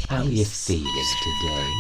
How you feeling today?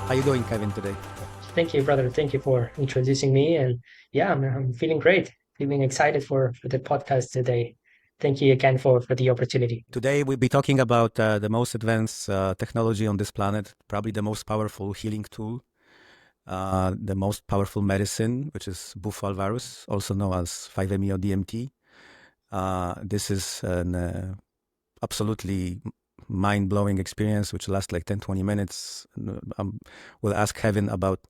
How you doing, Kevin, today? Thank you, brother. Thank you for introducing me. And yeah, I'm feeling great, feeling excited for the podcast today. Thank you again for the opportunity. Today we'll be talking about the most advanced technology on this planet, probably the most powerful healing tool, the most powerful medicine, which is Bufo Alvarius, also known as 5-MeO-DMT. This is an absolutely mind-blowing experience, which lasts like 10, 20 minutes. We'll ask Kevin about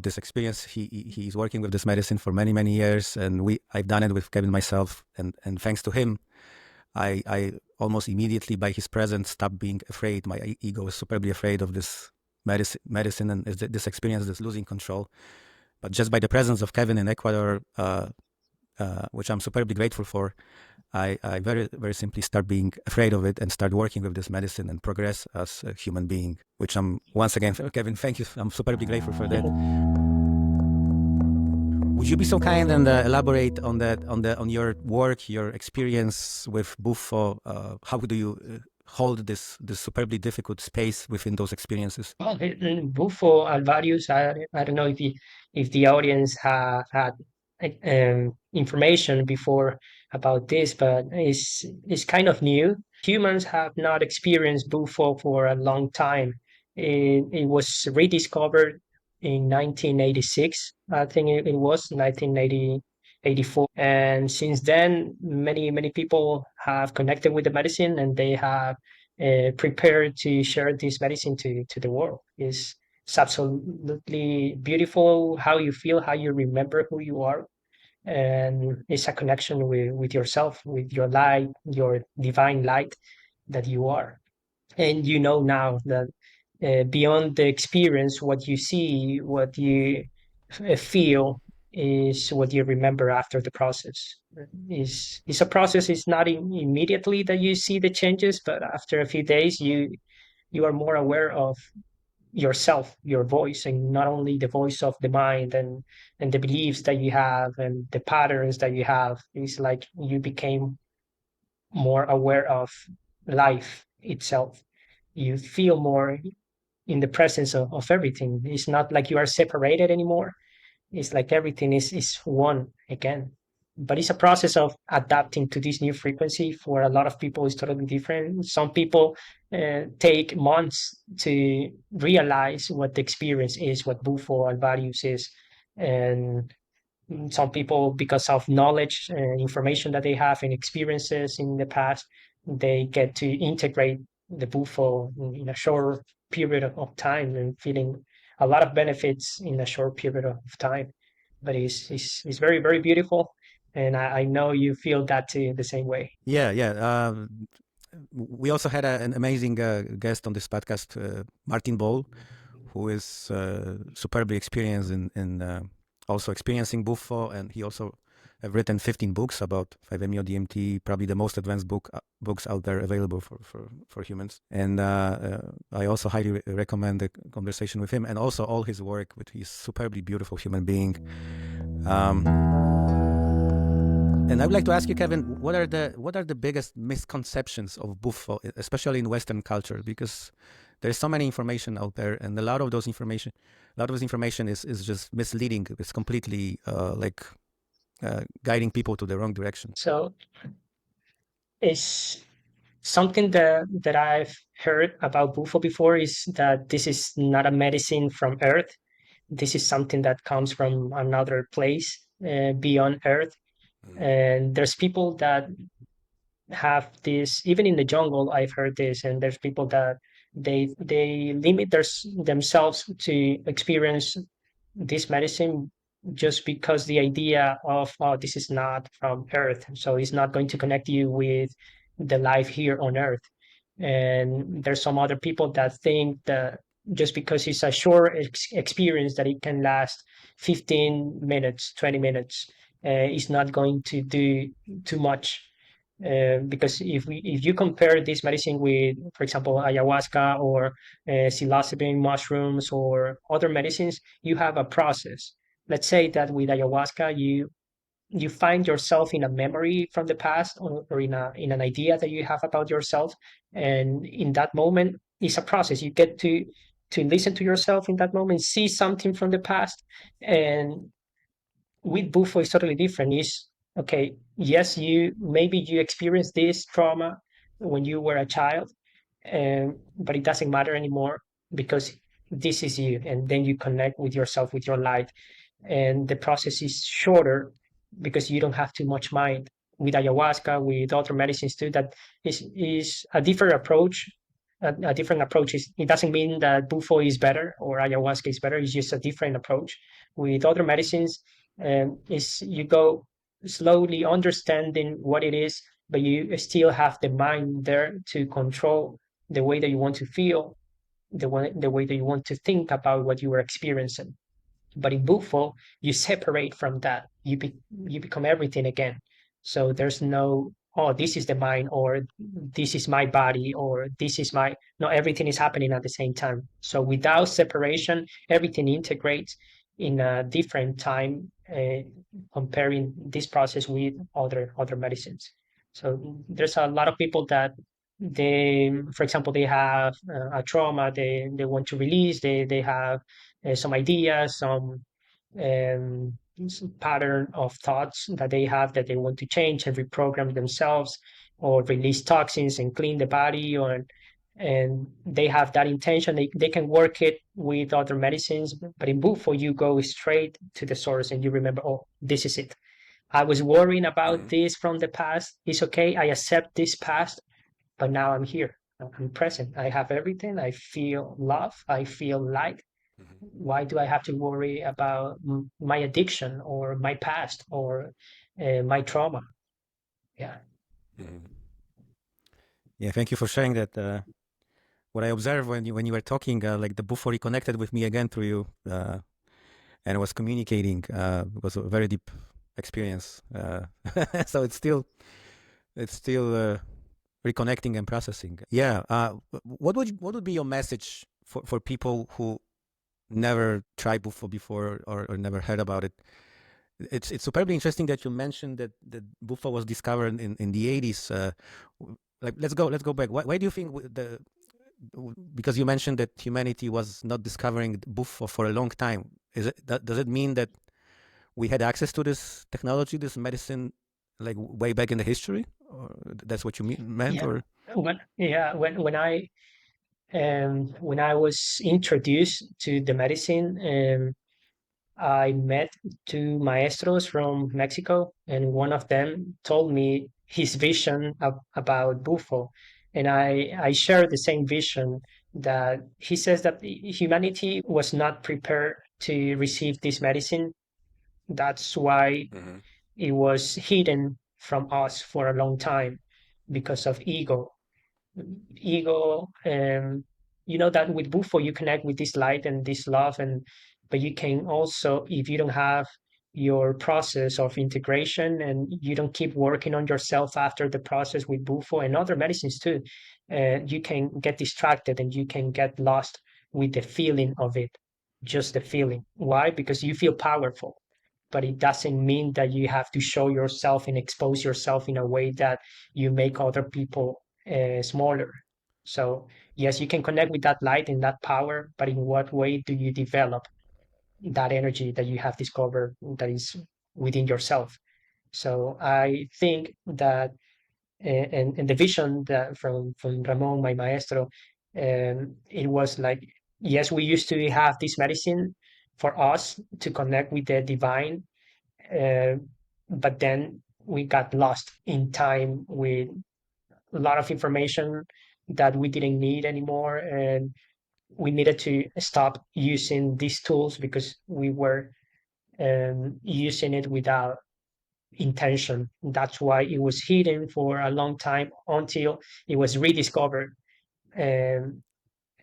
this experience. He's working with this medicine for many, many years, and I've done it with Kevin myself, and thanks to him, I almost immediately, by his presence, stopped being afraid. My ego was superbly afraid of this medicine and this experience, this losing control. But just by the presence of Kevin in Ecuador, which I'm superbly grateful for, I very, very simply start being afraid of it and start working with this medicine and progress as a human being, which I'm, once again, Kevin, thank you. I'm superbly grateful for that. Would you be so kind and elaborate on that, on your work, your experience with Buffo? How do you hold this superbly difficult space within those experiences? Well, Bufo Alvarius, I don't know if the audience had information before about this, but it's kind of new. Humans have not experienced Bufo for a long time. It was rediscovered in 1986. I think it was 1984. And since then, many people have connected with the medicine, and they have prepared to share this medicine to the world. It's absolutely beautiful how you feel, how you remember who you are, and it's a connection with yourself, with your light, your divine light that you are. And you know now that beyond the experience, what you see, what you feel is what you remember after the process. Is a process. It's not immediately that you see the changes, but after a few days, you are more aware of yourself, your voice, and not only the voice of the mind and the beliefs that you have and the patterns that you have. It's like you became more aware of life itself. You feel more in the presence of everything. It's not like you are separated anymore. It's like everything is one again. But it's a process of adapting to this new frequency. For a lot of people, it's totally different. Some people take months to realize what the experience is, what Bufo Alvarius is. And some people, because of knowledge and information that they have and experiences in the past, they get to integrate the Bufo in a short period of time and feeling a lot of benefits in a short period of time. But it's very, very beautiful. And I know you feel that too the same way. Yeah, yeah. We also had an amazing guest on this podcast, Martin Ball, who is superbly experienced in also experiencing Buffo, and he also have written 15 books about 5-MeO-DMT, probably the most advanced books out there available for humans. And I also highly recommend the conversation with him, and also all his work with his superbly beautiful human being. And I would like to ask you, Kevin, what are the biggest misconceptions of Buffo, especially in Western culture? Because there's so many information out there, and a lot of this information is just misleading. It's completely guiding people to the wrong direction. So it's something that I've heard about Bufo before is that this is not a medicine from Earth. this is something that comes from another place beyond Earth. And there's people that have this, even in the jungle. I've heard this, and there's people that they limit themselves to experience this medicine just because the idea of, oh, this is not from Earth, so it's not going to connect you with the life here on Earth. And there's some other people that think that just because it's a short experience, that it can last 15 minutes, 20 minutes, is not going to do too much. Because if you compare this medicine with, for example, ayahuasca or psilocybin mushrooms or other medicines, you have a process. Let's say that with ayahuasca, you find yourself in a memory from the past, or in an idea that you have about yourself, and in that moment, it's a process. You get to listen to yourself in that moment, see something from the past. And with Bufo is totally different. Is okay, yes, you experienced this trauma when you were a child, but it doesn't matter anymore, because this is you, and then you connect with yourself, with your light. And the process is shorter because you don't have too much mind. With ayahuasca, with other medicines too, that is a different approach. A different approach. It doesn't mean that Bufo is better or ayahuasca is better. It's just a different approach. With other medicines, is you go slowly understanding what it is, but you still have the mind there to control the way that you want to feel, the way that you want to think about what you were experiencing. But in Bufo, you separate from that. You become everything again. So there's no, oh, this is the mind, or this is my body, or this is my, no, everything is happening at the same time. So without separation, everything integrates in a different time, comparing this process with other medicines. So there's a lot of people that they, for example, they have a trauma they want to release. They have some ideas, some pattern of thoughts that they have, that they want to change and reprogram themselves, or release toxins and clean the body, and they have that intention. They can work it with other medicines, but in Bufo, you go straight to the source and you remember, oh, this is it. I was worrying about this from the past. It's okay. I accept this past, but now I'm here. I'm present. I have everything. I feel love. I feel light. Why do I have to worry about my addiction or my past or my trauma? Yeah. Yeah, thank you for sharing that. What I observed when you were talking, like the Buffo reconnected with me again through you, and was communicating. It was a very deep experience. So it's still reconnecting and processing. Yeah. What would be your message for people who never tried Buffo before, or never heard about it? It's superbly interesting that you mentioned that Buffo was discovered in the 80s. Like let's go back. Why do you think because you mentioned that humanity was not discovering Buffo for a long time? Does it mean that we had access to this technology, this medicine, like way back in the history? Or that's what you meant? Yeah. Or When I was introduced to the medicine, I met two maestros from Mexico, and one of them told me his vision about Bufo. And I share the same vision, that he says that humanity was not prepared to receive this medicine. That's why it was hidden from us for a long time, because of ego. You know that with Bufo you connect with this light and this love, and but you can also, if you don't have your process of integration and you don't keep working on yourself after the process with Bufo and other medicines too, you can get distracted and you can get lost with the feeling of it. Just the feeling. Why? Because you feel powerful, but it doesn't mean that you have to show yourself and expose yourself in a way that you make other people smaller. So, yes, you can connect with that light and that power, but in what way do you develop that energy that you have discovered that is within yourself? So, I think that, and the vision that from Ramon, my maestro, it was like, yes, we used to have this medicine, for us to connect with the divine, but then we got lost in time with a lot of information that we didn't need anymore, and we needed to stop using these tools because we were using it without intention. That's why it was hidden for a long time until it was rediscovered, um,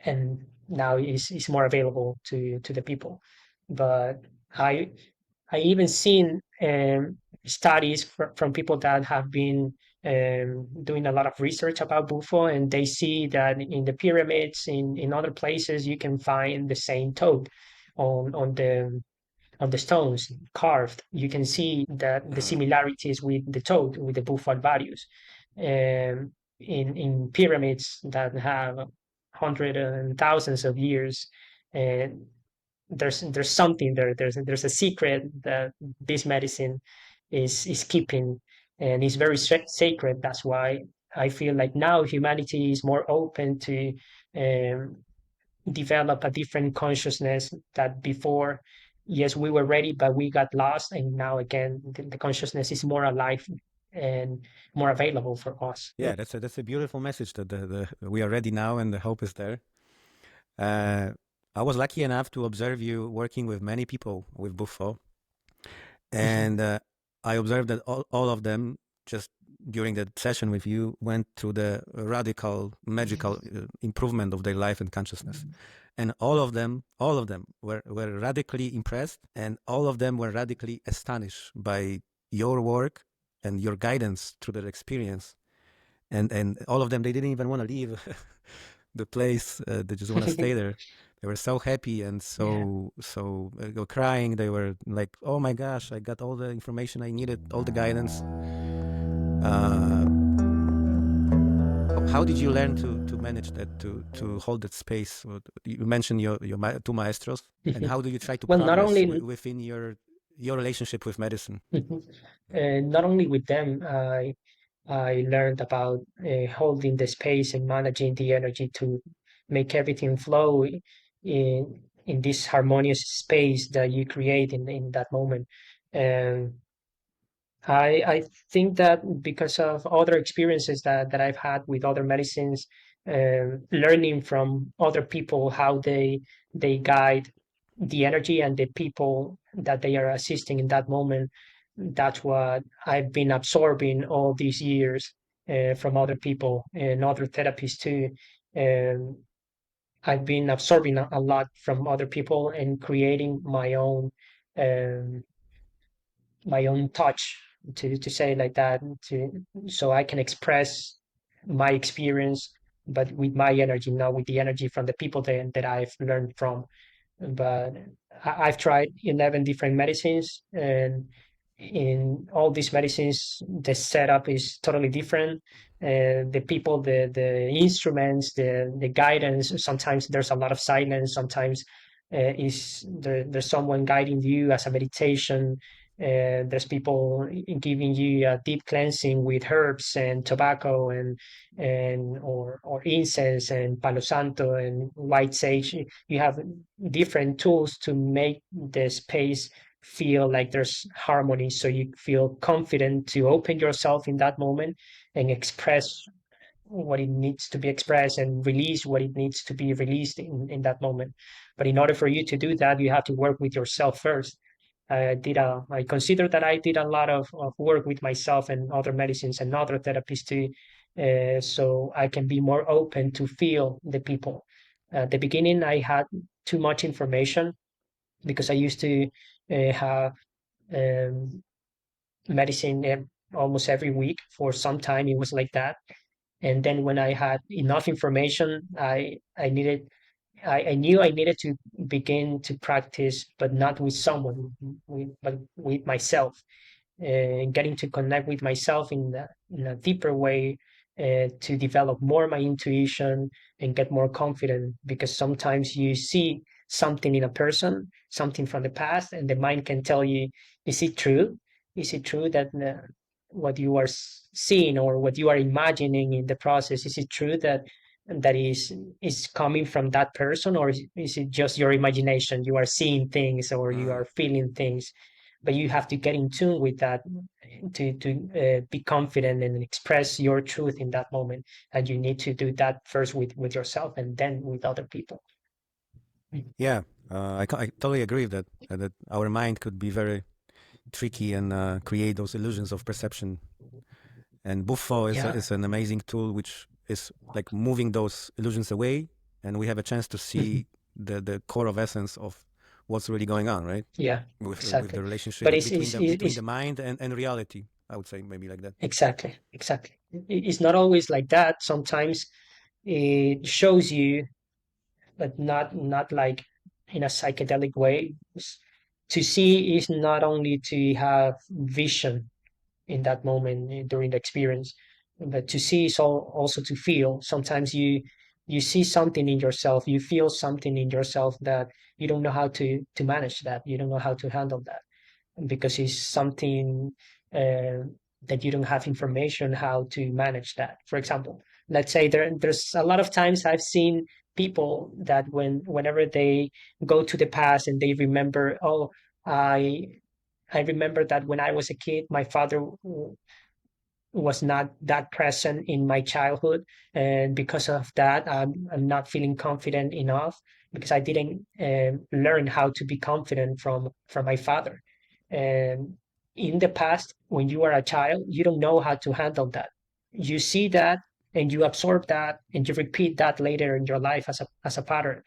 and now it's more available to the people. But I I even seen studies from people that have been doing a lot of research about Bufo, and they see that in the pyramids, in other places, you can find the same toad on the stones carved. You can see that the similarities with the toad, with the Bufo Alvarius, in pyramids that have hundreds and thousands of years. And there's something there. There's a secret that this medicine is keeping, and it's very sacred. That's why I feel like now humanity is more open to um, develop a different consciousness that before. Yes, we were ready, but we got lost, and now again the consciousness is more alive and more available for us. Yeah, that's a beautiful message that we are ready now and the hope is there. I was lucky enough to observe you working with many people with Buffo, and I observed that all of them, just during the session with you, went through the radical, magical improvement of their life and consciousness. And all of them were radically impressed, and all of them were radically astonished by your work and your guidance through their experience. And all of them, they didn't even want to leave the place. They just want to stay there. They were so happy and so crying. They were like, "Oh my gosh, I got all the information I needed, all the guidance." How did you learn to manage that, to hold that space? You mentioned your two maestros, and how do you try to Well, not progress only within your relationship with medicine? not only with them, I learned about holding the space and managing the energy to make everything flow in this harmonious space that you create in that moment. And I think that because of other experiences that I've had with other medicines, learning from other people how they guide the energy and the people that they are assisting in that moment, that's what I've been absorbing all these years from other people and other therapists too. Um, I've been absorbing a lot from other people and creating um, my own touch, to say it like that, to so I can express my experience, but with my energy, not with the energy from the people that I've learned from. But I've tried 11 different medicines, and in all these medicines, the setup is totally different. The people, the instruments, the guidance. Sometimes there's a lot of silence. Sometimes there's someone guiding you as a meditation. There's people giving you a deep cleansing with herbs and tobacco and or incense and palo santo and white sage. You have different tools to make the space feel like there's harmony, so you feel confident to open yourself in that moment and express what it needs to be expressed and release what it needs to be released in that moment. But in order for you to do that, you have to work with yourself first. I consider that I did a lot of work with myself and other medicines and other therapies too, so I can be more open to feel the people. At the beginning, I had too much information because I used to have um, medicine almost every week. For some time, it was like that. And then when I had enough information, I knew I needed to begin to practice, but not with someone, but with myself, getting to connect with myself in a deeper way, to develop more my intuition and get more confident. Because sometimes you see something in a person, something from the past, and the mind can tell you, is it true? Is it true that what you are seeing or what you are imagining in the process, is it true that that is coming from that person, or is it just your imagination? You are seeing things or you are feeling things, but you have to get in tune with that to be confident and express your truth in that moment. And you need to do that first with yourself and then with other people. Yeah, I totally agree with that our mind could be very tricky and create those illusions of perception. And Buffo Yeah. is an amazing tool which is like moving those illusions away, and we have a chance to see the core of essence of what's really going on, right? Yeah, With exactly. the relationship But between it's the mind and reality. I would say maybe like that. exactly, exactly. It's not always like that. Sometimes it shows you, but not like in a psychedelic way. To see is not only to have vision in that moment during the experience, but to see is also to feel. Sometimes you see something in yourself, you feel something in yourself that you don't know how to manage that. You don't know how to handle that because it's something uh, that you don't have information how to manage that. For example, let's say there's a lot of times I've seen people that whenever they go to the past and they remember, oh, I I remember that when I was a kid, my father was not that present in my childhood, and because of that, I'm not feeling confident enough because I didn't learn how to be confident from my father. And in the past, when you are a child, you don't know how to handle that. You see that and you absorb that and you repeat that later in your life as a pattern.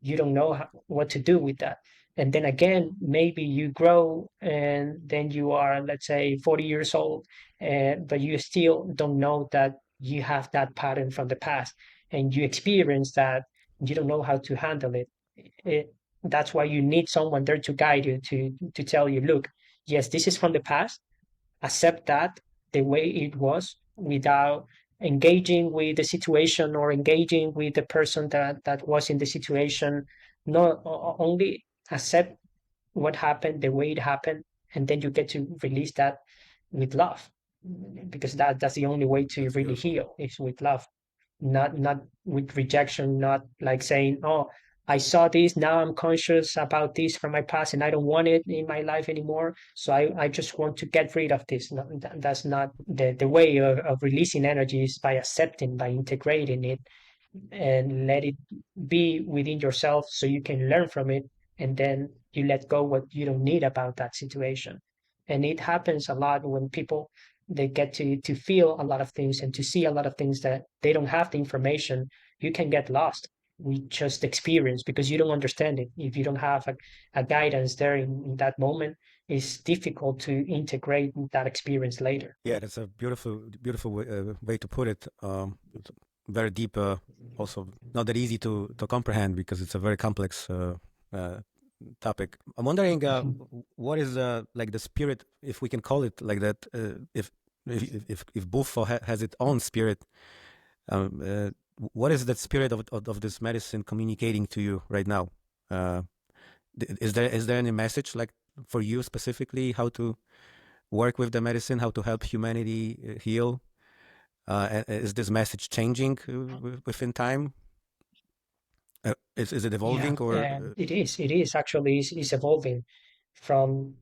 You don't know what to do with that. And then again, maybe you grow and then you are, let's say, 40 years old, but you still don't know that you have that pattern from the past and you experience that. You don't know how to handle it. That's why you need someone there to guide you, to tell you, look, yes, this is from the past, accept that the way it was without engaging with the situation or engaging with the person that was in the situation. Not only accept what happened the way it happened, and then you get to release that with love, because that's the only way to That's really beautiful. heal is with love, not with rejection, not like saying, oh, I saw this, now I'm conscious about this from my past and I don't want it in my life anymore, so I just want to get rid of this. No, that's not the way of releasing energy, is by accepting, by integrating it and let it be within yourself so you can learn from it, and then you let go what you don't need about that situation. And it happens a lot when people, they get to feel a lot of things and to see a lot of things that they don't have the information. You can get lost with just experience because you don't understand it. If you don't have a guidance there in that moment, it's difficult to integrate that experience later. Yeah, that's a beautiful way to put it. It's very deep. Also, not that easy to comprehend because it's a very complex uh, topic. I'm wondering what is like the spirit, if we can call it like that. If Buffo has its own spirit, um, uh, what is that spirit of this medicine communicating to you right now? Uh, is there any message like for you specifically how to work with the medicine, how to help humanity heal? Is this message changing within time? Is it Yeah, evolving or? it is actually is evolving from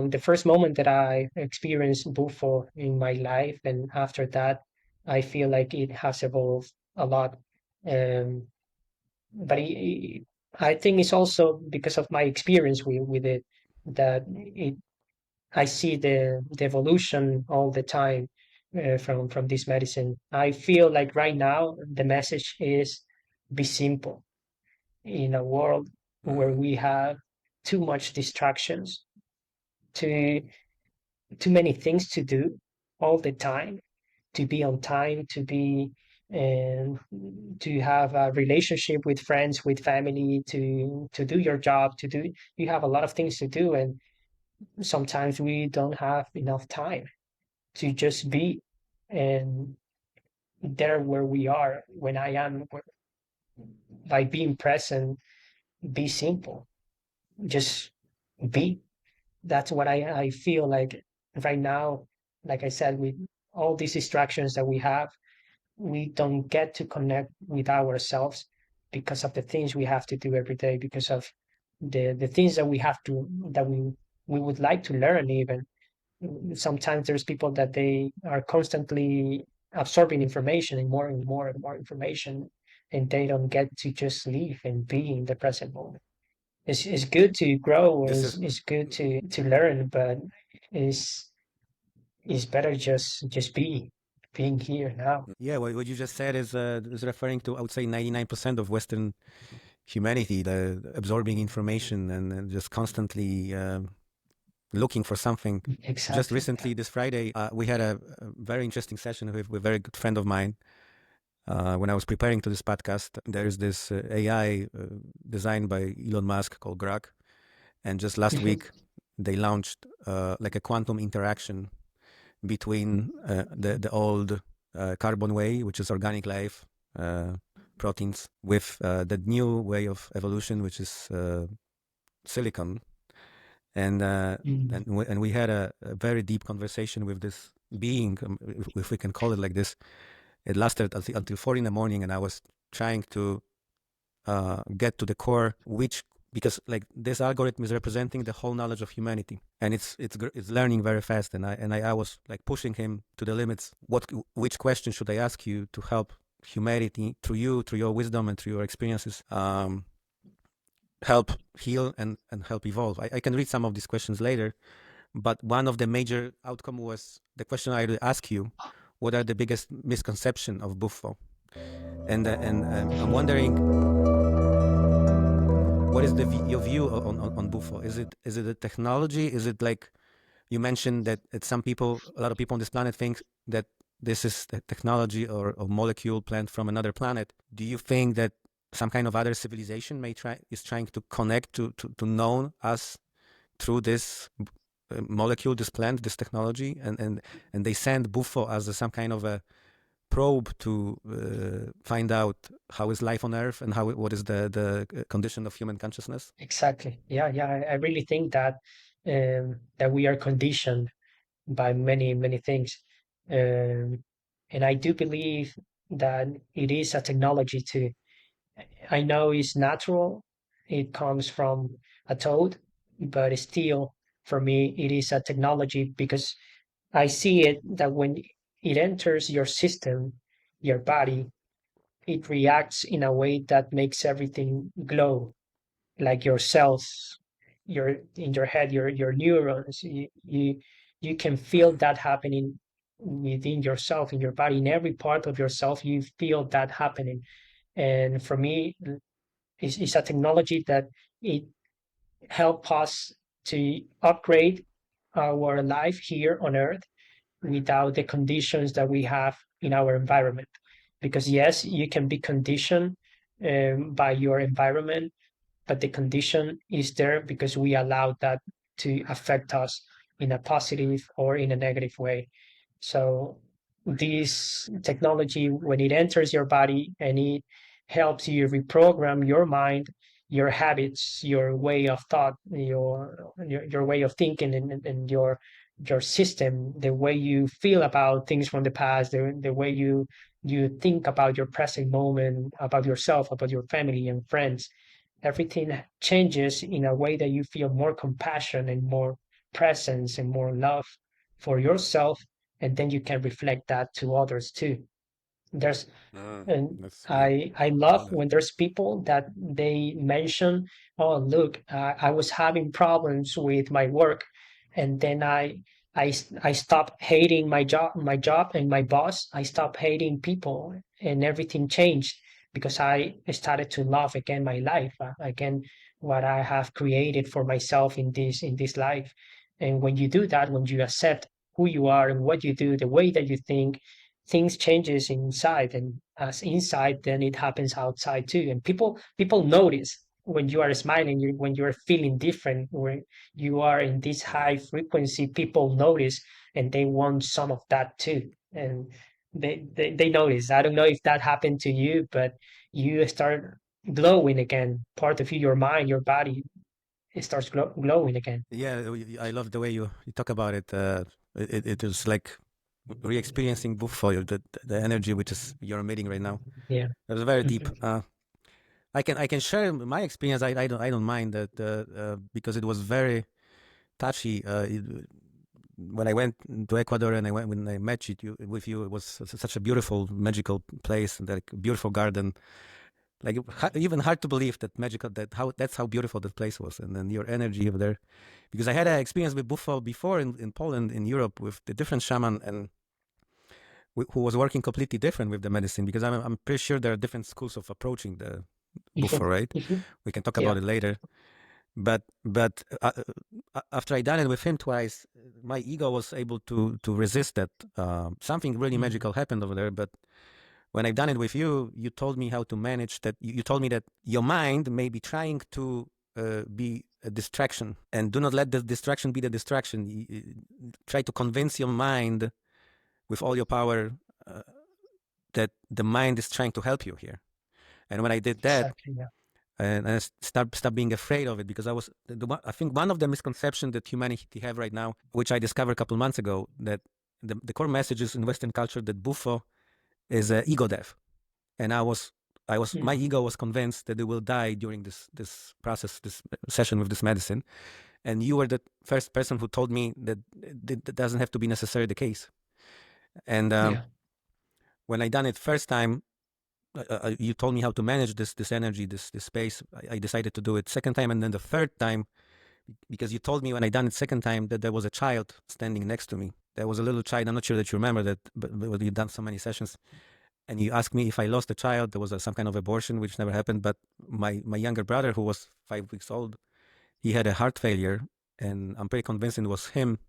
the first moment that I experienced Bufo in my life, and after that, I feel like it has evolved a lot. Um, but I think it's also because of my experience with it that I see the evolution all the time from this medicine. I feel like right now the message is be simple in a world where we have too much distractions, too too many things to do all the time, to be on time, to be and to have a relationship with friends, with family, to do your job, to do, you have a lot of things to do, and sometimes we don't have enough time to just be and there where we are when I am, by being present, be simple, just be. That's what I feel like right now. Like I said, with all these distractions that we have, we don't get to connect with ourselves because of the things we have to do every day, because of the things that we have to that we would like to learn. Even sometimes there's people that they are constantly absorbing information and more and more and more information, and they don't get to just live and be in the present moment. It's good to grow, This is it's good to learn, but it's it's better just being here now. yeah. What you just said is referring to, I would say, 99% of Western humanity, the absorbing information and just constantly looking for something. Exactly. Just recently, this Friday, we had a very interesting session with a very good friend of mine. When I was preparing to this podcast, there is this AI designed by Elon Musk called Grok, and just last week they launched like a quantum interaction between the old carbon way, which is organic life, proteins, with the new way of evolution, which is silicon. And and we had a very deep conversation with this being, if we can call it like this. It lasted until 4 in the morning, and I was trying to get to the core, because like this algorithm is representing the whole knowledge of humanity, and it's learning very fast, and I was like pushing him to the limits. Which question should I ask you to help humanity through your wisdom and through your experiences, help heal and help evolve? I can read some of these questions later, but one of the major outcome was the question I will ask you: what are the biggest misconceptions of Buffo? And I'm wondering, what is your view on Buffo? Is it a technology? Is it like you mentioned that a lot of people on this planet think that this is the technology or a molecule plant from another planet? Do you think that some kind of other civilization is trying to connect to know us through this molecule, this plant, this technology, and they send Buffo as some kind of a probe to find out how is life on Earth and what is the condition of human consciousness? Exactly. Yeah. I really think that that we are conditioned by many things, and I do believe that it is a technology too. I know it's natural; it comes from a toad, but still, for me, it is a technology because I see it that when it enters your system, your body, it reacts in a way that makes everything glow, like your cells, your in your head, your neurons. You can feel that happening within yourself, in your body, in every part of yourself. You feel that happening, and for me, it's a technology that it help us to upgrade our life here on Earth without the conditions that we have in our environment. Because yes, you can be conditioned by your environment, but the condition is there because we allow that to affect us in a positive or in a negative way. So this technology, when it enters your body and it helps you reprogram your mind, your habits, your way of thought, your way of thinking, and your system, the way you feel about things from the past, the way you think about your present moment, about yourself, about your family and friends, everything changes in a way that you feel more compassion and more presence and more love for yourself, and then you can reflect that to others too. There's and I love when there's people that they mention, oh look, I was having problems with my work, and then I stopped hating my job and my boss. I stopped hating people, and everything changed because I started to love again my life, again what I have created for myself in this life. And when you do that, when you accept who you are and what you do, the way that you think, things changes inside, and as inside then it happens outside too. And people notice when you are smiling, when you're feeling different, when you are in this high frequency, people notice and they want some of that too. And they notice. I don't know if that happened to you, but you start glowing again. Part of you, your mind, your body, it starts glowing again. Yeah, I love the way you talk about it. It is like re-experiencing Buffo, the energy which is you're emitting right now. Yeah. It was very deep. Mhm. I can share my experience. I don't mind that because it was very touchy. When I went to Ecuador and when I met with you, it was such a beautiful, magical place, and like beautiful garden. Like even hard to believe that magical that's how beautiful that place was, and then your energy over there. Because I had an experience with Buffo before in Poland, in Europe, with the different shaman and who was working completely different with the medicine. Because I'm pretty sure there are different schools of approaching the Buffo, Mhm. right? Mhm. We can talk Yeah. about it later. But after I done it with him twice, my ego was able to resist that. Something really Mm. magical happened over there. But when I've done it with you, you told me how to manage that. You told me that your mind may be trying to be a distraction, and do not let the distraction be the distraction. Try to convince your mind with all your power that the mind is trying to help you here. And when I did that, Exactly. Yeah. and I stop being afraid of it, because I think one of the misconceptions that humanity have right now, which I discovered a couple months ago, that the core messages in Western culture that Buffo is ego death, and my Mm. ego was convinced that it will die during this process, this session with this medicine, and you were the first person who told me that that doesn't have to be necessarily the case. And Yeah. when I done it first time, you told me how to manage this energy, this space. I decided to do it second time, and then the third time, because you told me when I done it second time that there was a child standing next to me. There was a little child. I'm not sure that you remember that, but you've done so many sessions. And you asked me if I lost a child. There was some kind of abortion, which never happened. But my younger brother, who was 5 weeks old, he had a heart failure, and I'm pretty convinced it was him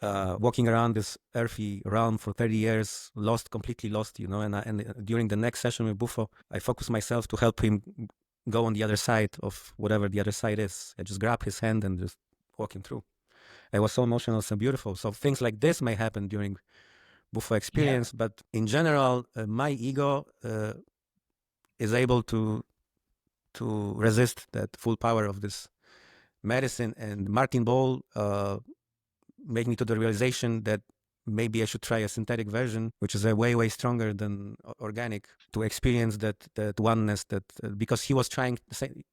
walking around this earthy realm for 30 years, completely lost, and during the next session with Buffo, I focused myself to help him go on the other side of whatever the other side is. I just grab his hand and just walk him through. It was so emotional, so beautiful. So things like this may happen during Buffo Yeah. experience, but in general, my ego is able to resist that full power of this medicine. And Martin Ball made me to the realization that maybe I should try a synthetic version, which is a way stronger than organic, to experience that oneness. That because he was trying,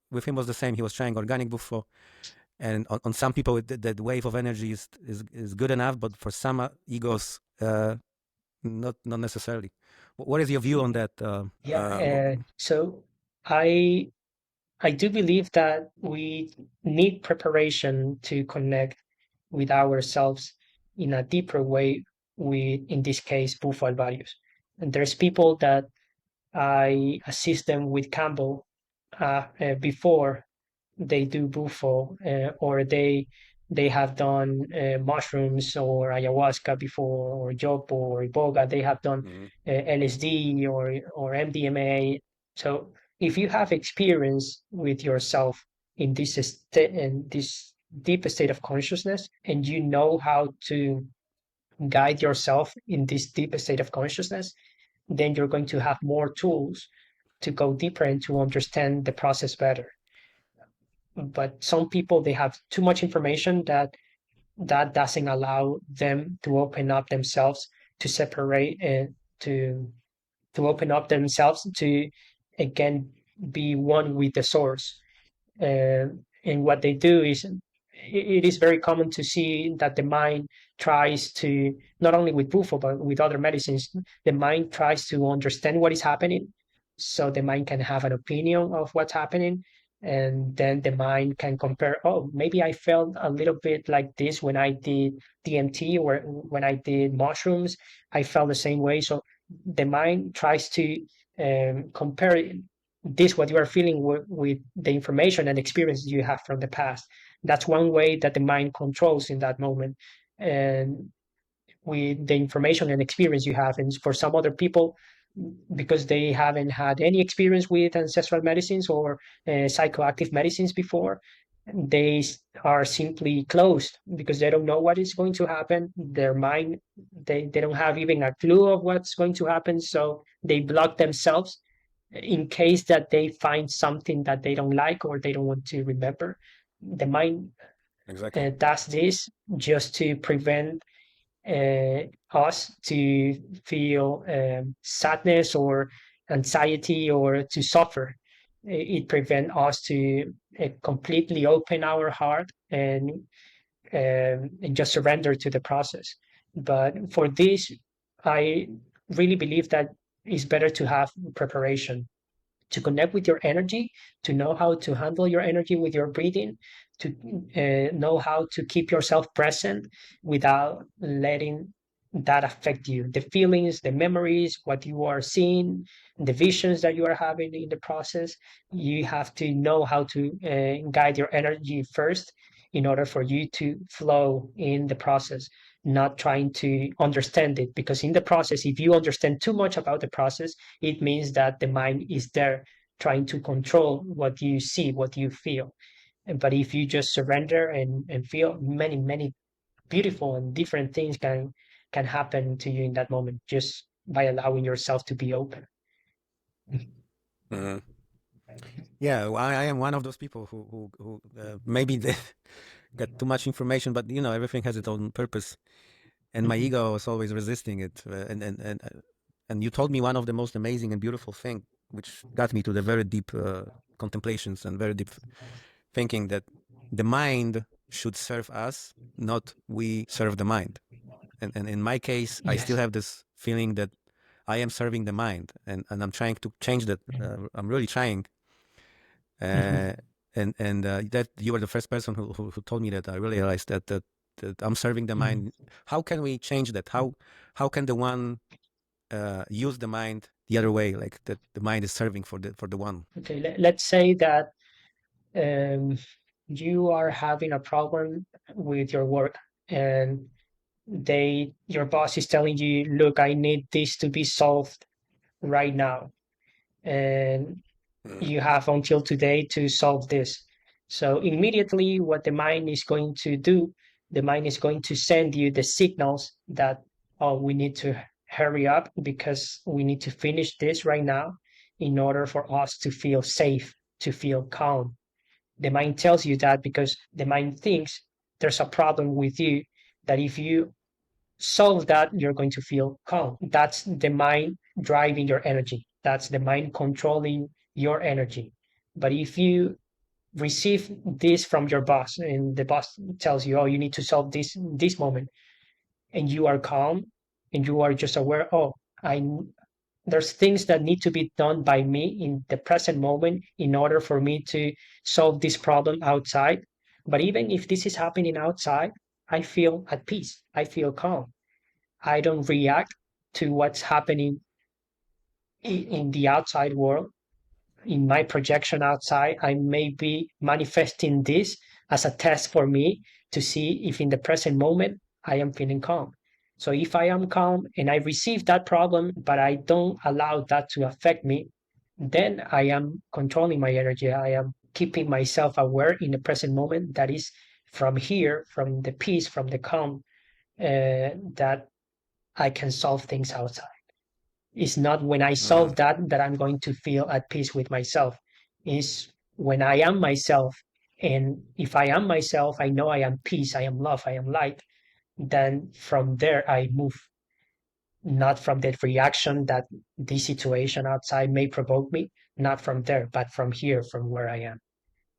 with him was the same. He was trying organic Buffo, and on some people that wave of energy is good enough, but for some egos, not necessarily. What is your view on that? Yeah. So I I do believe that we need preparation to connect with ourselves in a deeper way with, in this case, Bufo Alvarius. And there's people that I assist them with Campbell before they do Bufo, or they have done mushrooms or ayahuasca before, or Jopo or Iboga. They have done Mhm. LSD or MDMA. So if you have experience with yourself in this deep state of consciousness, and you know how to guide yourself in this deep state of consciousness, then you're going to have more tools to go deeper and to understand the process better. But some people, they have too much information that doesn't allow them to open up themselves, to separate and to open up themselves to again be one with the source. And what they do is, it is very common to see that the mind tries to, not only with Bufo but with other medicines, the mind tries to understand what is happening, so the mind can have an opinion of what's happening, and then the mind can compare, oh, maybe I felt a little bit like this when I did DMT, or when I did mushrooms I felt the same way. So the mind tries to compare this, what you are feeling, with the information and experiences you have from the past. That's one way that the mind controls in that moment, and with the information and experience you have. And for some other people, because they haven't had any experience with ancestral medicines or psychoactive medicines before, they are simply closed because they don't know what is going to happen. Their mind, they don't have even a clue of what's going to happen, so they block themselves in case that they find something that they don't like or they don't want to remember. The mind Exactly. does this just to prevent us to feel sadness or anxiety or to suffer. It prevents us to completely open our heart and just surrender to the process. But for this, I really believe that it's better to have preparation, to connect with your energy, to know how to handle your energy with your breathing, to know how to keep yourself present without letting that affect you. The feelings, the memories, what you are seeing, the visions that you are having in the process, you have to know how to guide your energy first in order for you to flow in the process, not trying to understand it. Because in the process, if you understand too much about the process, it means that the mind is there trying to control what you see, what you feel. But if you just surrender and feel, many beautiful and different things can happen to you in that moment just by allowing yourself to be open. Mhm. Yeah, well, I am one of those people who maybe they got too much information, but everything has its own purpose, and my ego was always resisting it. And you told me one of the most amazing and beautiful thing, which got me to the very deep contemplations and very deep thinking, that the mind should serve us, not we serve the mind. And in my case, I still Yes. have this feeling that I am serving the mind, and I'm trying to change that. I'm really trying. And that you were the first person who told me that. I realized that I'm serving the mind. How can we change that? How can the one use the mind the other way, like that the mind is serving for the one? Okay, let's say that um, you are having a problem with your work and your boss is telling you, look, I need this to be solved right now, and you have until today to solve this. So immediately what the mind is going to do, the mind is going to send you the signals that, oh, we need to hurry up because we need to finish this right now in order for us to feel safe, to feel calm. The mind tells you that because the mind thinks there's a problem with you, that if you solve that, you're going to feel calm. That's the mind driving your energy. That's the mind controlling your energy. But if you receive this from your boss and the boss tells you, oh, you need to solve this moment, and you are calm and you are just aware, oh, I there's things that need to be done by me in the present moment in order for me to solve this problem outside. But even if this is happening outside, I feel at peace. I feel calm. I don't react to what's happening in the outside world. In my projection outside, I may be manifesting this as a test for me to see if in the present moment I am feeling calm. So if I am calm and I receive that problem, but I don't allow that to affect me, then I am controlling my energy. I am keeping myself aware in the present moment. That is from here, from the peace, from the calm, that I can solve things outside. It's not when I solve that I'm going to feel at peace with myself. It's when I am myself. And if I am myself, I know I am peace, I am love, I am light. Then from there, I move, not from the reaction that the situation outside may provoke me, not from there, but from here, from where I am.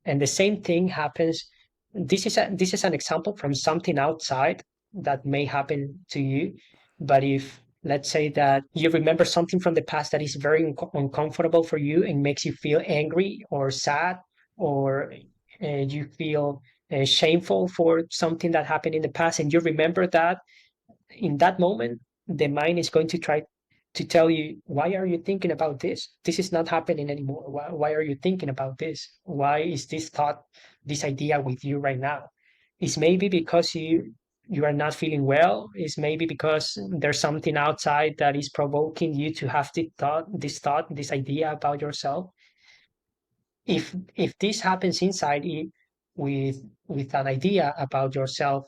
And the same thing happens. This is an example from something outside that may happen to you. But if, let's say that you remember something from the past that is very uncomfortable for you and makes you feel angry or sad, or you feel shameful for something that happened in the past, and you remember that, in that moment, the mind is going to try to tell you, why are you thinking about this? This is not happening anymore. Why are you thinking about this? Why is this thought, this idea with you right now? It's maybe because you are not feeling well. It's maybe because there's something outside that is provoking you to have this idea about yourself. If this happens inside you with an idea about yourself,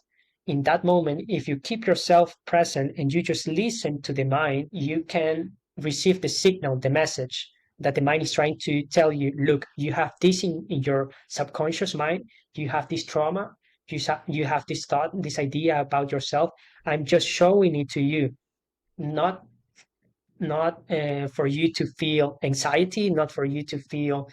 in that moment, if you keep yourself present and you just listen to the mind, you can receive the signal, the message that the mind is trying to tell you, look, you have this in your subconscious mind, you have this trauma, you have this thought, this idea about yourself. I'm just showing it to you, not for you to feel anxiety, not for you to feel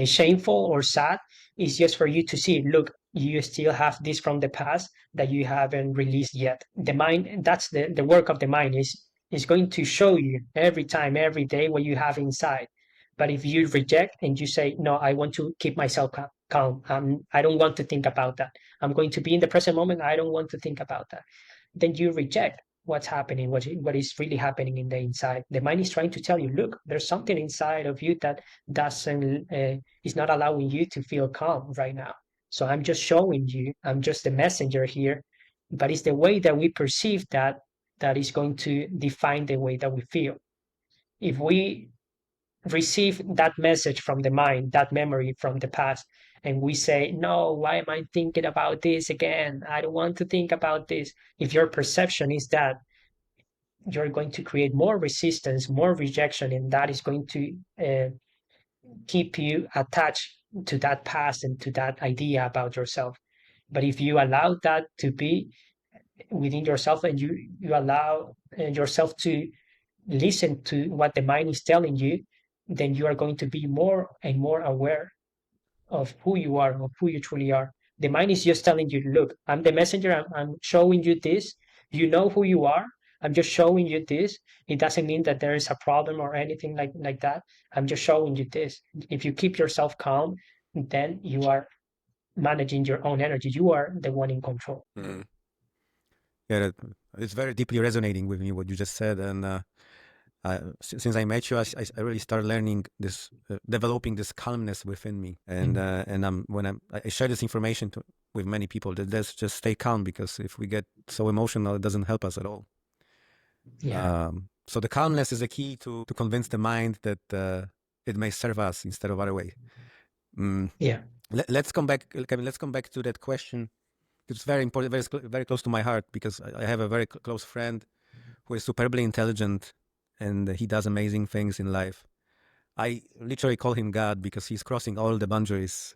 shameful or sad. It's just for you to see, look, you still have this from the past that you haven't released yet. The mind, that's the work of the mind, is going to show you every time, every day what you have inside. But if you reject and you say, no, I want to keep myself calm, I don't want to think about that. I'm going to be in the present moment. I don't want to think about that. Then you reject what's happening, what is really happening in the inside. The mind is trying to tell you, look, there's something inside of you that doesn't is not allowing you to feel calm right now. So I'm just showing you. I'm just the messenger here, but it's the way that we perceive that is going to define the way that we feel. If we receive that message from the mind, that memory from the past, and we say, no, why am I thinking about this again? I don't want to think about this. If your perception is that, you're going to create more resistance, more rejection, and that is going to keep you attached to that past and to that idea about yourself. But if you allow that to be within yourself, and you allow yourself to listen to what the mind is telling you, then you are going to be more and more aware of who you are, of who you truly are. The mind is just telling you, look, I'm the messenger, I'm showing you this. You know who you are. I'm just showing you this. It doesn't mean that there is a problem or anything like that. I'm just showing you this. If you keep yourself calm, then you are managing your own energy. You are the one in control. Mm. Yeah, it's very deeply resonating with me what you just said, and since I met you, I really started learning this, developing this calmness within me, and I share this information with many people that let's just stay calm, because if we get so emotional, it doesn't help us at all. Yeah. So the calmness is the key to convince the mind that it may serve us instead of other way. Yeah. Let's come back, Kevin. Let's come back to that question. It's very important, very close to my heart, because I have a very close friend who is superbly intelligent, and he does amazing things in life. I literally call him God, because he's crossing all the boundaries.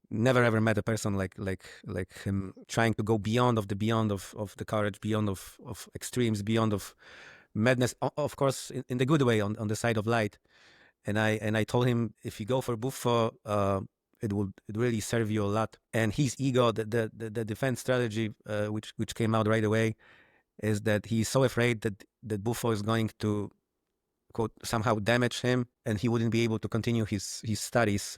Never ever met a person like him, trying to go beyond of the courage, beyond of extremes, beyond of madness. Of course, in the good way, on the side of light. And I told him, if you go for Buffo, it really serve you a lot. And his ego, the defense strategy, which came out right away, is that he's so afraid that Buffo is going to, quote, somehow damage him, and he wouldn't be able to continue his studies.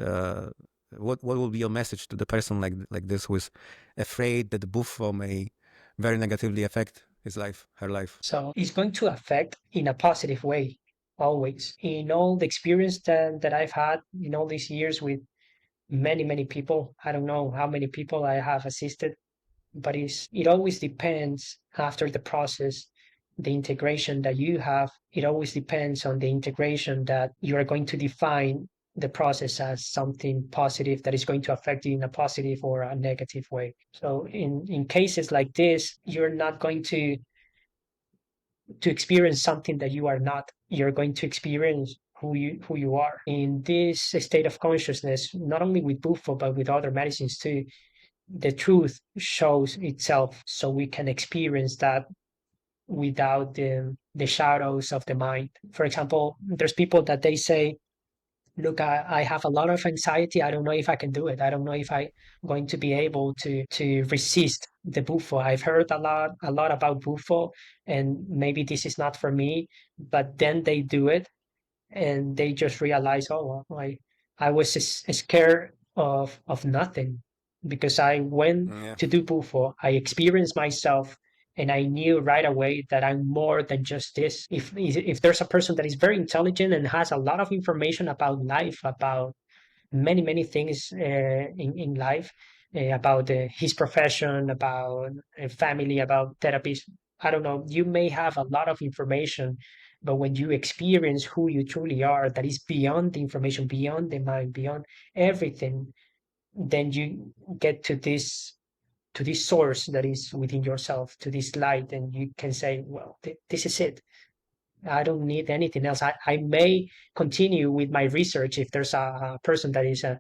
What will be your message to the person like this, who is afraid that Buffo may very negatively affect his life, her life? So it's going to affect in a positive way, always. In all the experience that I've had in all these years with many people, I don't know how many people I have assisted, but it always depends after the process, the integration that you have. It always depends on the integration that you are going to define the process as something positive that is going to affect you in a positive or a negative way. So in cases like this, you're not going to experience something that you are not. You're going to experience who you are in this state of consciousness, not only with Bufo but with other medicines too. The truth shows itself, so we can experience that without the shadows of the mind. For example, there's people that they say, look, I have a lot of anxiety. I don't know if I can do it. I don't know if I'm going to be able to resist the Bufo. I've heard a lot about Bufo, and maybe this is not for me. But then they do it, and they just realize, oh, well, I was scared of nothing, because I went to do Bufo. I experienced myself, and I knew right away that I'm more than just this. If there's a person that is very intelligent and has a lot of information about life, about many things in life, about his profession, about family, about therapies. I don't know. You may have a lot of information, but when you experience who you truly are, that is beyond the information, beyond the mind, beyond everything, then you get to this source that is within yourself, to this light, and you can say, well, this is it. I don't need anything else. I may continue with my research if there's a person that is a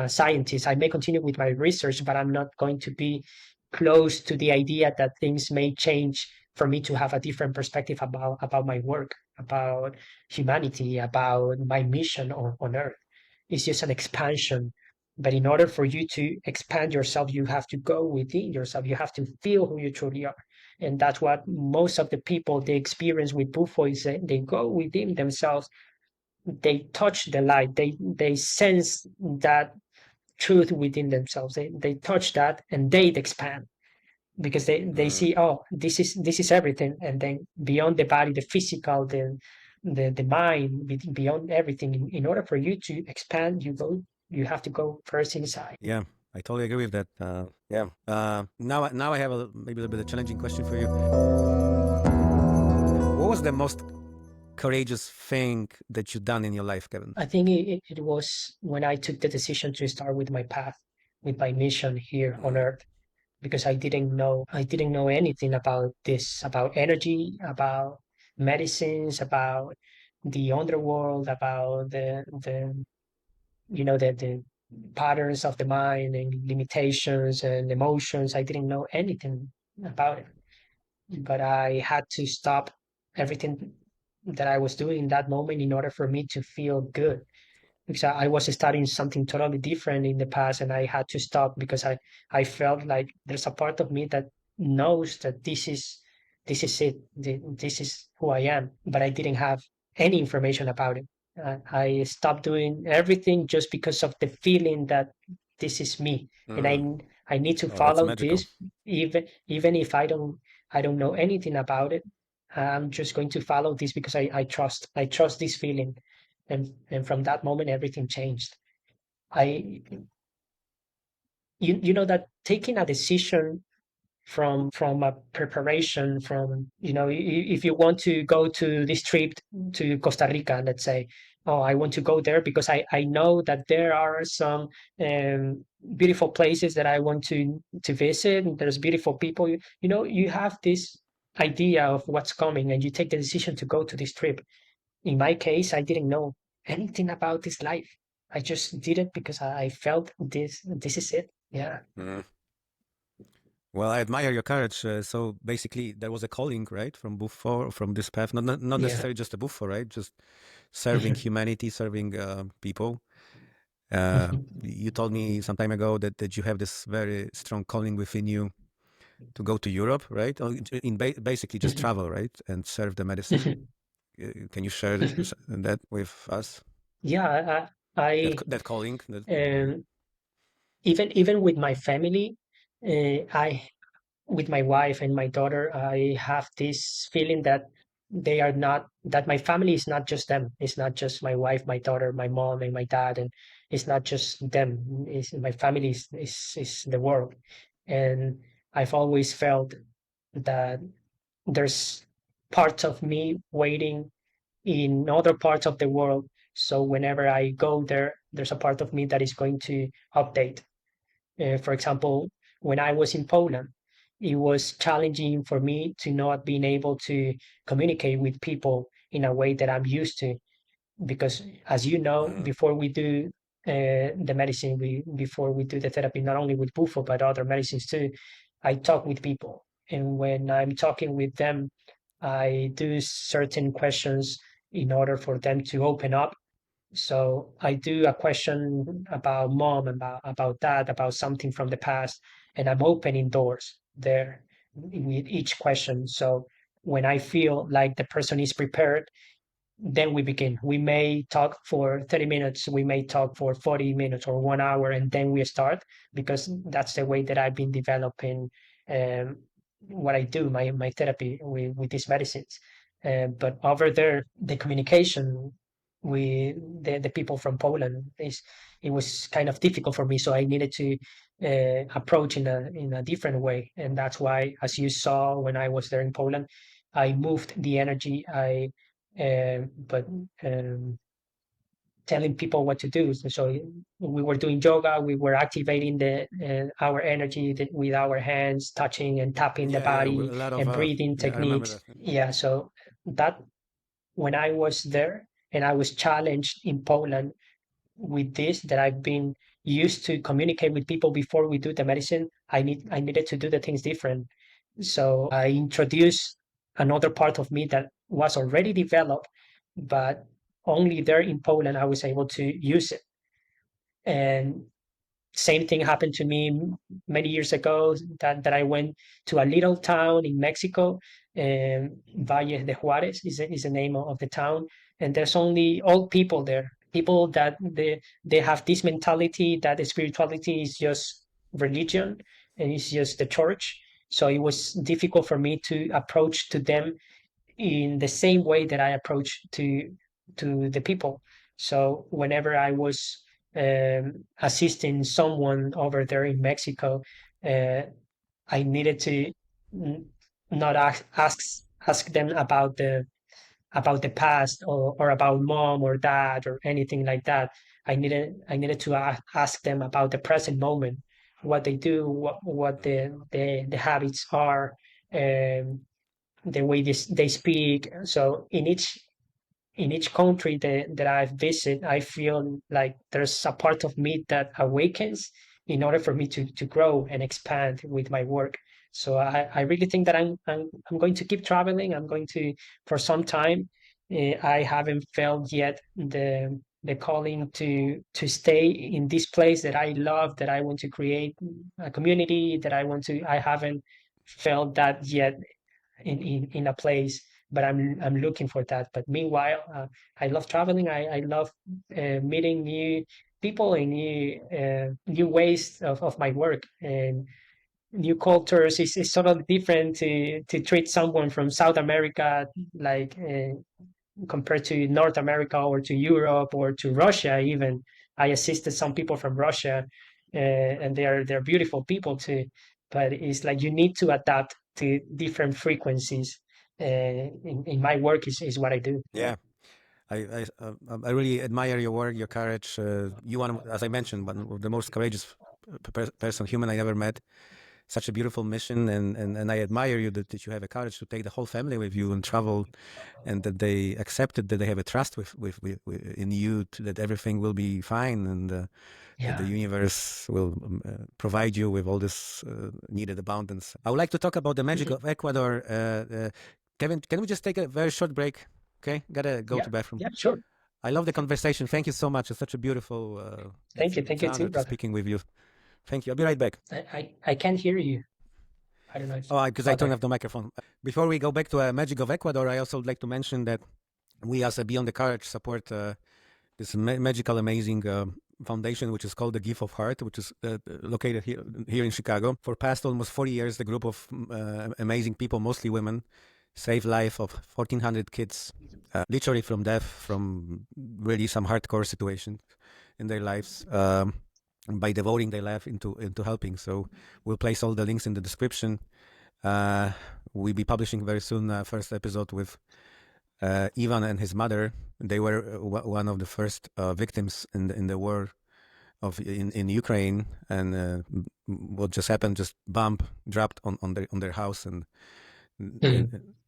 scientist. I may continue with my research, but I'm not going to be close to the idea that things may change for me to have a different perspective about my work, about humanity, about my mission on Earth. It's just an expansion. But in order for you to expand yourself, you have to go within yourself. You have to feel who you truly are. And that's what most of the people they experience with Bufo is that they go within themselves, they touch the light, they sense that truth within themselves. They touch that and they expand because they see, oh, this is everything. And then beyond the body, the physical, the mind, beyond everything, in order for you to expand, you have to go first inside. Yeah, I totally agree with that. Yeah. Now I have maybe a little bit of a challenging question for you. What was the most courageous thing that you've done in your life, Kevin? I think it was when I took the decision to start with my path, with my mission here on Earth, because I didn't know anything about this, about energy, about medicines, about the underworld, about the patterns of the mind and limitations and emotions. I didn't know anything about it, but I had to stop everything that I was doing in that moment in order for me to feel good, because I was studying something totally different in the past, and I had to stop because I felt like there's a part of me that knows that this is it, this is who I am, but I didn't have any information about it. I stopped doing everything just because of the feeling that this is me, and I need to Oh, that's follow magical. this, even if I don't know anything about it. I'm just going to follow this because I trust this feeling, and from that moment everything changed. I you know that taking a decision from a preparation, from if you want to go to this trip to Costa Rica, let's say, oh, I want to go there because I know that there are some beautiful places that I want to visit, and there's beautiful people. You have this idea of what's coming, and you take the decision to go to this trip. In my case, I didn't know anything about this life. I just did it because I felt this is it. Yeah. Well, I admire your courage. So basically, there was a calling, right, from Buffo, from this path, not Yeah. necessarily just a Buffo, right? Just serving humanity, serving people. You told me some time ago that you have this very strong calling within you to go to Europe, right? Basically just travel, right, and serve the medicine. Can you share that with us? Yeah, That calling. um, even with my family, I with my wife and my daughter, I have this feeling that they are not that my family is not just them. It's not just my wife, my daughter, my mom, and my dad, and it's not just them. It's my family is the world, and I've always felt that there's parts of me waiting in other parts of the world. So whenever I go there, there's a part of me that is going to update. For example, when I was in Poland, it was challenging for me to not being able to communicate with people in a way that I'm used to. Because, as you know, before we do the medicine, before we do the therapy, not only with Bufo but other medicines too, I talk with people, and when I'm talking with them, I do certain questions in order for them to open up. So I do a question about mom, about dad, about something from the past, and I'm opening doors there with each question. So when I feel like the person is prepared, then we begin. We may talk for 30 minutes, we may talk for 40 minutes or 1 hour, and then we start, because that's the way that I've been developing what I do, my therapy with these medicines. But over there, the communication with the people from Poland it was kind of difficult for me, so I needed to approach in a different way, and that's why, as you saw when I was there in Poland, I moved the energy. But telling people what to do. So we were doing yoga. We were activating the our energy with our hands, touching and tapping the Yeah, body, a lot of and breathing yeah, I remember techniques. that. Yeah, so that when I was there and I was challenged in Poland with this, that I've been used to communicate with people before we do the medicine, I needed to do the things different. So I introduced another part of me that was already developed, but only there in Poland I was able to use it. And same thing happened to me many years ago, that I went to a little town in Mexico. Valle de Juarez is the name of the town, and there's only old people there, people that they have this mentality that the spirituality is just religion and it's just the church. So it was difficult for me to approach to them in the same way that I approach to the people. So whenever I was assisting someone over there in Mexico, uh, I needed to not ask them about the past, or about mom or dad or anything like that. I needed to ask them about the present moment, what they do, what the habits are, um, the way they speak. So in each country that I visit, I feel like there's a part of me that awakens in order for me to grow and expand with my work. So I really think that I'm going to keep traveling. I'm going to for some time. I haven't felt yet the calling to stay in this place that I love, that I want to create a community, that I want to. I haven't felt that yet in a place, but I'm looking for that. But meanwhile, I love traveling. I love meeting new people and new ways of my work and new cultures. It's sort of different to treat someone from South America like compared to North America or to Europe or to Russia. Even I assisted some people from Russia, and they're beautiful people too. But it's like you need to adapt to different frequencies. In my work is what I do. Yeah. I really admire your work, your courage. You are, as I mentioned, one of the most courageous person, human I ever met. Such a beautiful mission, and I admire you that you have the courage to take the whole family with you and travel, and that they accepted, that they have a trust in you, that everything will be fine, and that the Yeah, universe will provide you with all this needed abundance. I would like to talk about the magic of Ecuador. Kevin, can we just take a very short break? Okay, gotta go yeah, to bathroom. yeah. Sure. I love the conversation. Thank you so much. It's such a beautiful. Thank you. It's Thank an you honor too, to brother. speaking with you. Thank you. I'll be right back. I can't hear you. I don't know if Oh, because I turned there. off the microphone. Before we go back to Magic of Ecuador, I also would like to mention that we as a Beyond the Courage support this magical, amazing foundation, which is called the Gift of Heart, which is located here in Chicago. For past almost 40 years, the group of amazing people, mostly women, saved life of 1,400 kids, literally from death, from really some hardcore situations in their lives. By devoting their life into helping. So we'll place all the links in the description. We'll be publishing very soon first episode with Ivan and his mother. They were one of the first victims in the war in Ukraine, and what just happened, just bomb dropped on their house, and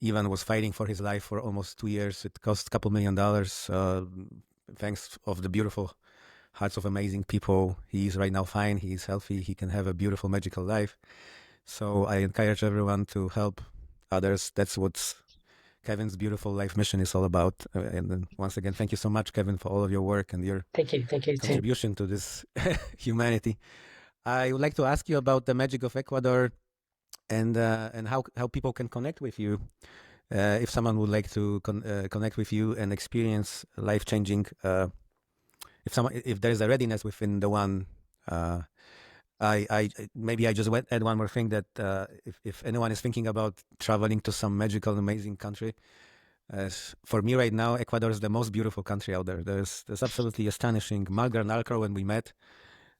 Ivan was fighting for his life for almost 2 years. It cost a couple $1 million. Thanks of the beautiful hearts of amazing people. He is right now fine. He is healthy. He can have a beautiful, magical life. So I encourage everyone to help others. That's what Kevin's beautiful life mission is all about. And then once again, thank you so much, Kevin, for all of your work and your Thank you too. contribution to this humanity. I would like to ask you about the magic of Ecuador and how people can connect with you. If someone would like to connect with you and experience life-changing if there's a readiness within the one, I maybe I just add one more thing, that if anyone is thinking about traveling to some magical, amazing country, for me right now, Ecuador is the most beautiful country out there. There's absolutely astonishing. Malgra Nalcro, when we met,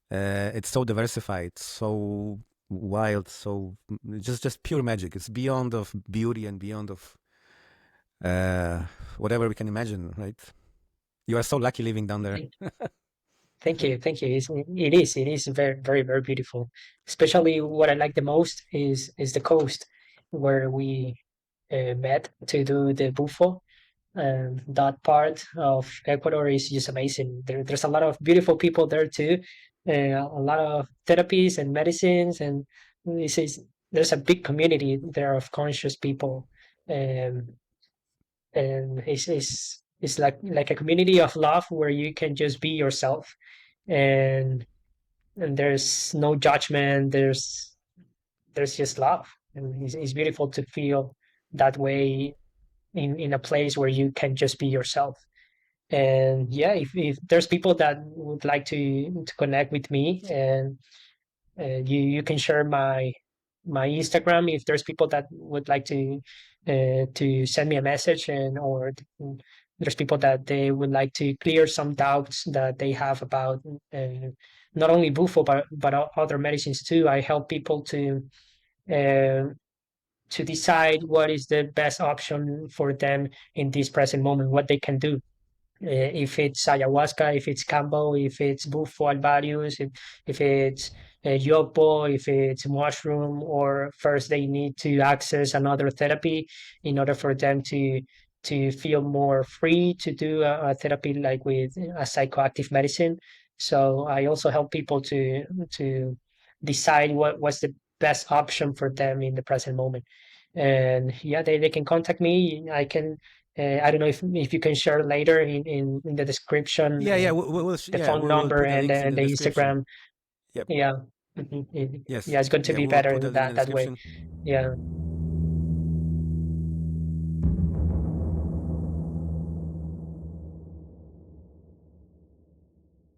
it's so diversified, so wild, so just pure magic. It's beyond of beauty and beyond of whatever we can imagine, right? You are so lucky living down there. Thank you, thank you. It is very, very, very beautiful. Especially what I like the most is the coast where we met to do the Bufo. that part of Ecuador is just amazing. There's a lot of beautiful people there too, a lot of therapies and medicines, and this is there's a big community there of conscious people, um, and it's like a community of love where you can just be yourself, and there's no judgment. There's just love, and it's beautiful to feel that way in a place where you can just be yourself. And yeah, if there's people that would like to connect with me, and you can share my Instagram if there's people that would like to send me a message, and or there's people that they would like to clear some doubts that they have about not only Bufo but other medicines too. I help people uh, to decide what is the best option for them in this present moment, what they can do. If it's ayahuasca, if it's cambo, if it's Bufo Alvarius, if it's yopo, if it's mushroom, or first they need to access another therapy in order for them to feel more free to do a therapy like with a psychoactive medicine. So I also help people to decide what's the best option for them in the present moment. And yeah, they can contact me. I can I don't know if you can share later in the description Yeah, the phone we will number put the links in and the the description. Instagram. Yep. Yeah. Yes. Yeah, it's going to Yeah, be we will better put in that in the that way. description. Yeah.